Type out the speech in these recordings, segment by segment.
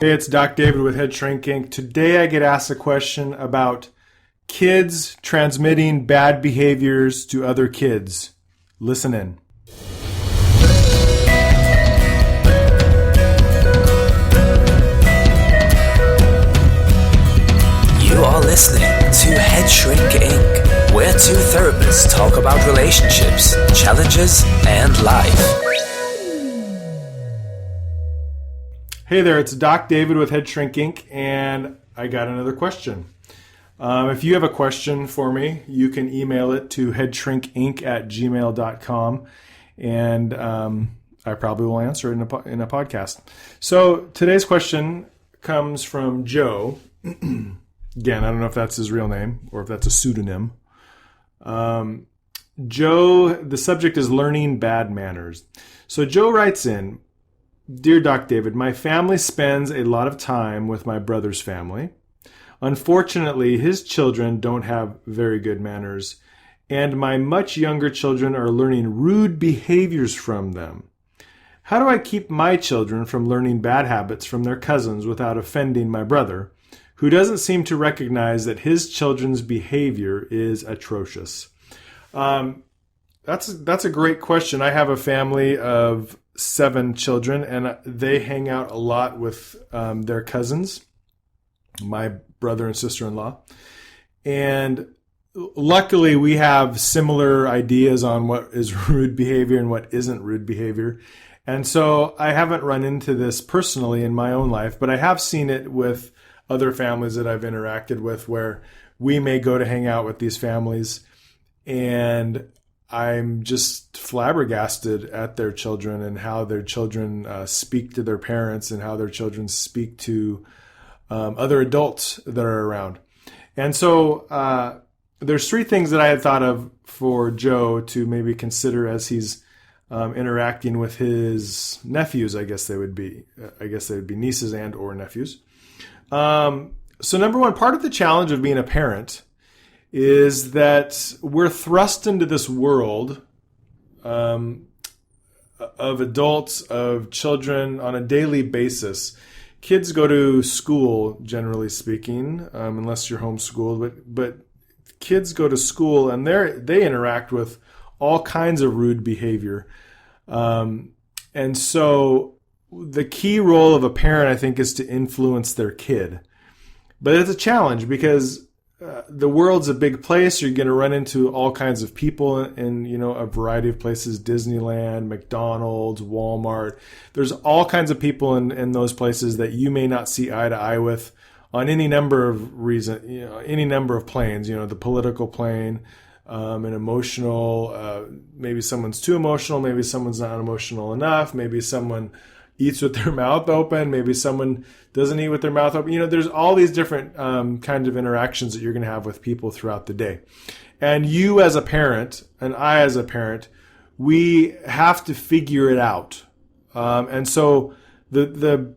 Hey, it's Doc David with Head Shrink Inc. Today I get asked a question about kids transmitting bad behaviors to other kids. Listen in. You are listening to Head Shrink Inc., where two therapists talk about relationships, challenges, and life. Hey there, it's Doc David with Head Shrink Inc., and I got another question. If you have a question for me, you can email it to headshrinkinc@gmail.com, and I probably will answer it in a podcast. So today's question comes from Joe. Again, I don't know if that's his real name or if that's a pseudonym. Joe, the subject is learning bad manners. So Joe writes in, Dear Doc David, my family spends a lot of time with my brother's family. Unfortunately, his children don't have very good manners, and my much younger children are learning rude behaviors from them. How do I keep my children from learning bad habits from their cousins without offending my brother, who doesn't seem to recognize that his children's behavior is atrocious? That's a great question. I have a family of 7 children, and they hang out a lot with their cousins, my brother and sister-in-law. And luckily, we have similar ideas on what is rude behavior and what isn't rude behavior. And so I haven't run into this personally in my own life, but I have seen it with other families that I've interacted with where we may go to hang out with these families, and I'm just flabbergasted at their children and how their children speak to their parents and how their children speak to other adults that are around. And so there's 3 things that I had thought of for Joe to maybe consider as he's interacting with his nephews. I guess they would be nieces and or nephews. So number 1, part of the challenge of being a parent is that we're thrust into this world of adults, of children on a daily basis. Kids go to school, generally speaking, unless you're homeschooled, but kids go to school and they interact with all kinds of rude behavior. And so the key role of a parent, I think, is to influence their kid. But it's a challenge because the world's a big place. You're going to run into all kinds of people in a variety of places: Disneyland, McDonald's, Walmart. There's all kinds of people in those places that you may not see eye to eye with on any number of reasons, any number of planes. The political plane, an emotional. Maybe someone's too emotional. Maybe someone's not emotional enough. Maybe someone eats with their mouth open. Maybe someone doesn't eat with their mouth open. There's all these different kinds of interactions that you're going to have with people throughout the day. And you as a parent, and I as a parent, we have to figure it out. And so the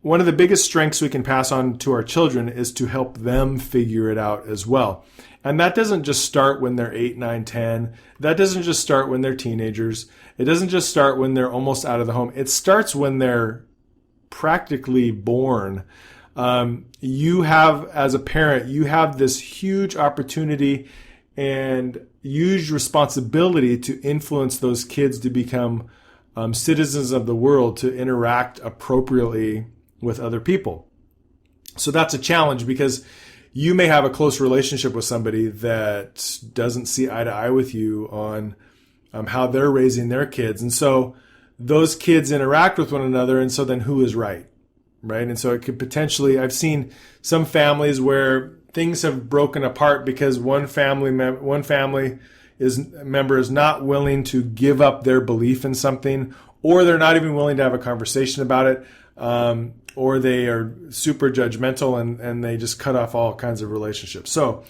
one of the biggest strengths we can pass on to our children is to help them figure it out as well. And that doesn't just start when they're 8, 9, 10. That doesn't just start when they're teenagers. It doesn't just start when they're almost out of the home. It starts when they're practically born. You have, as a parent, you have this huge opportunity and huge responsibility to influence those kids to become citizens of the world, to interact appropriately with other people. So that's a challenge because you may have a close relationship with somebody that doesn't see eye to eye with you on how they're raising their kids. And so those kids interact with one another. And so then who is right? Right. And so it could potentially, I've seen some families where things have broken apart because one family member is not willing to give up their belief in something, or they're not even willing to have a conversation about it. Or they are super judgmental and they just cut off all kinds of relationships. So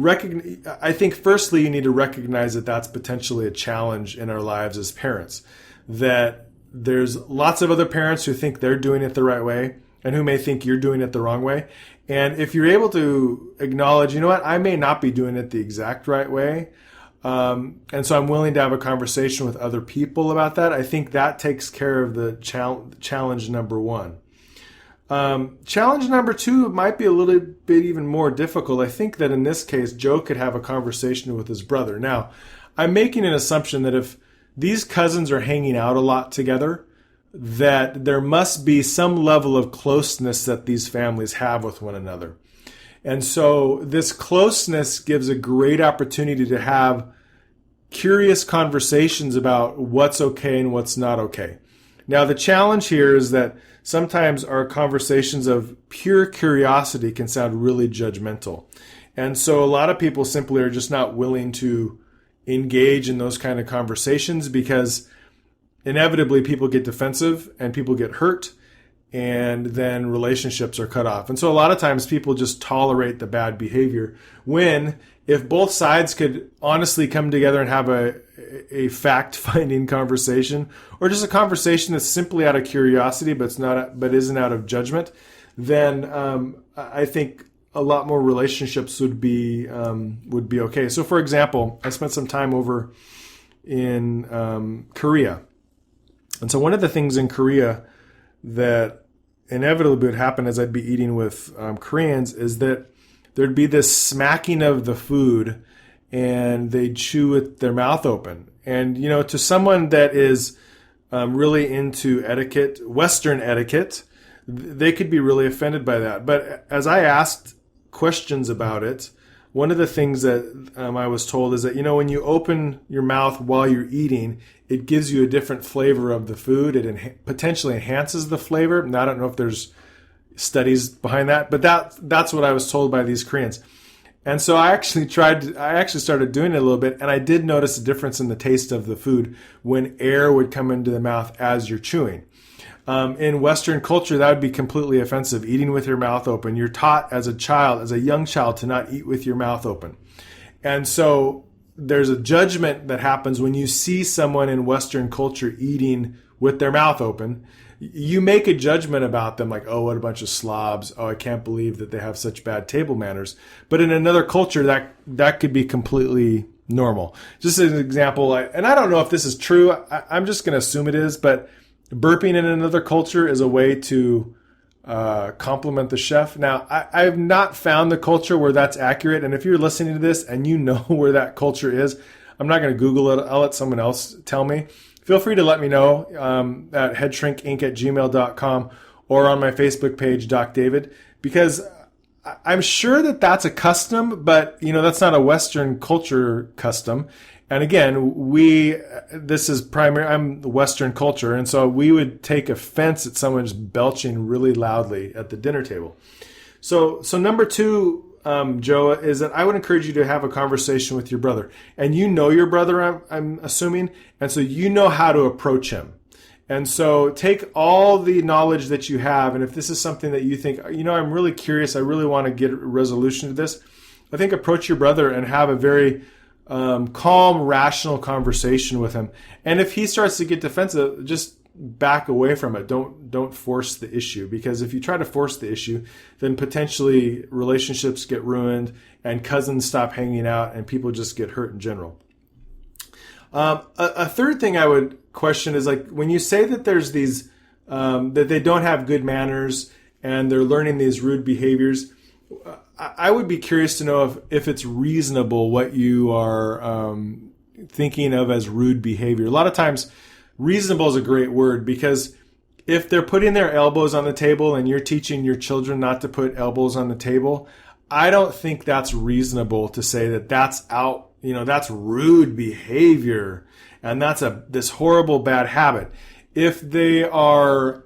I think firstly, you need to recognize that that's potentially a challenge in our lives as parents, that there's lots of other parents who think they're doing it the right way and who may think you're doing it the wrong way. And if you're able to acknowledge, I may not be doing it the exact right way, And so I'm willing to have a conversation with other people about that. I think that takes care of the challenge number one. Challenge number 2 might be a little bit even more difficult. I think that in this case, Joe could have a conversation with his brother. Now, I'm making an assumption that if these cousins are hanging out a lot together, that there must be some level of closeness that these families have with one another. And so this closeness gives a great opportunity to have curious conversations about what's okay and what's not okay. Now, the challenge here is that sometimes our conversations of pure curiosity can sound really judgmental. And so a lot of people simply are just not willing to engage in those kind of conversations because inevitably people get defensive and people get hurt, and then relationships are cut off. And so a lot of times people just tolerate the bad behavior when, if both sides could honestly come together and have a fact-finding conversation, or just a conversation that's simply out of curiosity but isn't out of judgment, then I think a lot more relationships would be okay. So, for example, I spent some time over in Korea, and so one of the things in Korea that inevitably would happen as I'd be eating with Koreans is that there'd be this smacking of the food and they'd chew with their mouth open. And, to someone that is really into etiquette, Western etiquette, they could be really offended by that. But as I asked questions about it, one of the things that I was told is that, when you open your mouth while you're eating, it gives you a different flavor of the food. It potentially enhances the flavor. And I don't know if there's studies behind that, but that's what I was told by these Koreans. And so I actually started doing it a little bit, and I did notice a difference in the taste of the food when air would come into the mouth as you're chewing. In Western culture, that would be completely offensive, eating with your mouth open. You're taught as a young child, to not eat with your mouth open. And so there's a judgment that happens when you see someone in Western culture eating with their mouth open. You make a judgment about them like, oh, what a bunch of slobs. Oh, I can't believe that they have such bad table manners. But in another culture, that could be completely normal. Just as an example, and I don't know if this is true. I'm just going to assume it is, but burping in another culture is a way to compliment the chef. Now, I have not found the culture where that's accurate. And if you're listening to this and you know where that culture is, I'm not going to Google it. I'll let someone else tell me. Feel free to let me know at headshrinkinc@gmail.com or on my Facebook page, Doc David, because I'm sure that that's a custom, but that's not a Western culture custom. And again, I'm Western culture, and so we would take offense at someone just belching really loudly at the dinner table. So number 2, Joe, is that I would encourage you to have a conversation with your brother. And you know your brother, I'm assuming, and so you know how to approach him. And so take all the knowledge that you have, and if this is something that you think, I'm really curious, I really want to get a resolution to this, I think approach your brother and have a very calm, rational conversation with him. And if he starts to get defensive, just back away from it. Don't force the issue, because if you try to force the issue, then potentially relationships get ruined and cousins stop hanging out and people just get hurt in general. A third thing I would question is, like, when you say that there's these that they don't have good manners and they're learning these rude behaviors, I would be curious to know if it's reasonable what you are thinking of as rude behavior. A lot of times, reasonable is a great word, because if they're putting their elbows on the table and you're teaching your children not to put elbows on the table, I don't think that's reasonable to say that that's that's rude behavior and that's this horrible bad habit. If they are,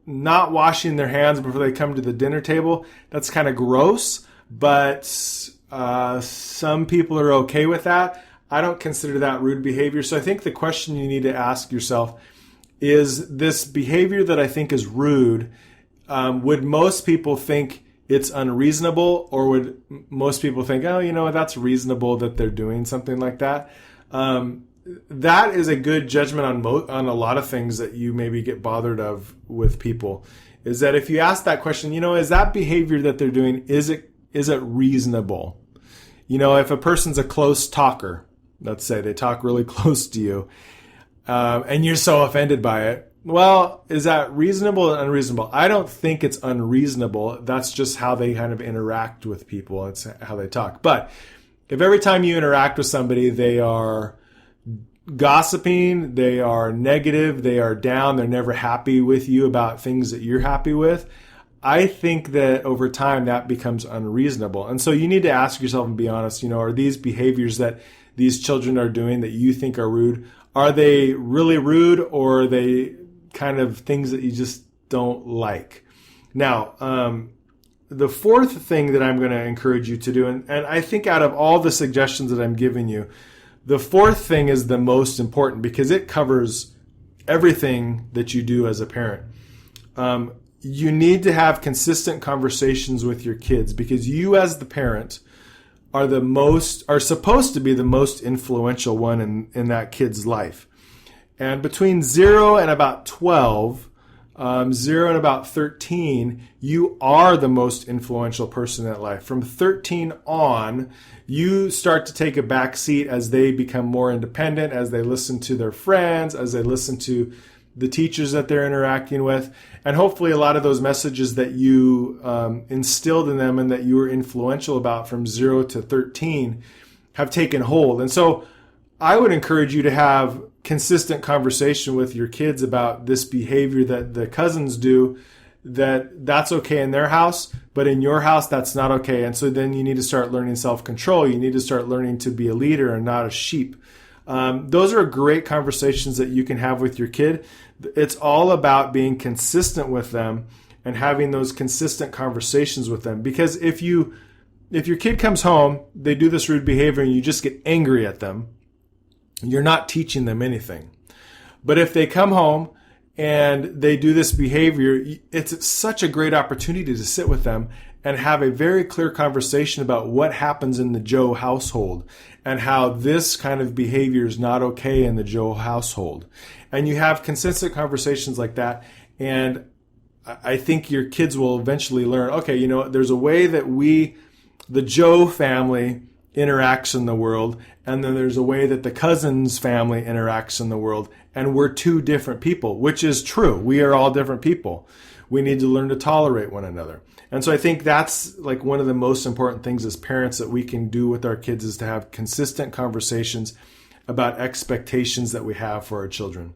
not washing their hands before they come to the dinner table, that's kind of gross, but some people are okay with that. I don't consider that rude behavior. So I think the question you need to ask yourself is, this behavior that I think is rude, would most people think it's unreasonable, or would most people think, oh, that's reasonable that they're doing something like that? That is a good judgment on a lot of things that you maybe get bothered of with people, is that if you ask that question, is that behavior that they're doing, is it reasonable? If a person's a close talker, let's say they talk really close to you, and you're so offended by it, well, is that reasonable or unreasonable? I don't think it's unreasonable. That's just how they kind of interact with people. It's how they talk. But if every time you interact with somebody, they are gossiping, they are negative, they are down, they're never happy with you about things that you're happy with, I think that over time that becomes unreasonable. And so you need to ask yourself and be honest, are these behaviors that these children are doing that you think are rude, are they really rude, or are they kind of things that you just don't like? Now, the fourth thing that I'm going to encourage you to do, and I think out of all the suggestions that I'm giving you, the fourth thing is the most important because it covers everything that you do as a parent. You need to have consistent conversations with your kids because you as the parent are supposed to be the most influential one in that kid's life. And between 0 and about 12, 0 and about 13, you are the most influential person in that life. From 13 on, you start to take a back seat as they become more independent, as they listen to their friends, as they listen to the teachers that they're interacting with. And hopefully a lot of those messages that you instilled in them and that you were influential about from 0 to 13 have taken hold. And so I would encourage you to have consistent conversation with your kids about this behavior that the cousins do, that's okay in their house, but in your house, that's not okay. And so then you need to start learning self-control. You need to start learning to be a leader and not a sheep. Those are great conversations that you can have with your kid. It's all about being consistent with them and having those consistent conversations with them. Because if your kid comes home, they do this rude behavior and you just get angry at them, you're not teaching them anything. But if they come home and they do this behavior, it's such a great opportunity to sit with them and have a very clear conversation about what happens in the Joe household and how this kind of behavior is not okay in the Joe household. And you have consistent conversations like that. And I think your kids will eventually learn, okay, there's a way that the Joe family interacts in the world, and then there's a way that the cousins family interacts in the world, and we're two different people, which is true. We are all different people. We need to learn to tolerate one another. And so I think that's like one of the most important things as parents that we can do with our kids is to have consistent conversations about expectations that we have for our children.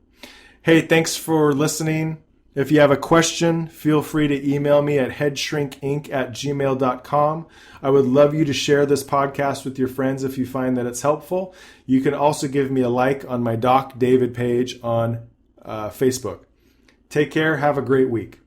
Hey, thanks for listening. If you have a question, feel free to email me at headshrinkinc@gmail.com. I would love you to share this podcast with your friends if you find that it's helpful. You can also give me a like on my Doc David page on Facebook. Take care. Have a great week.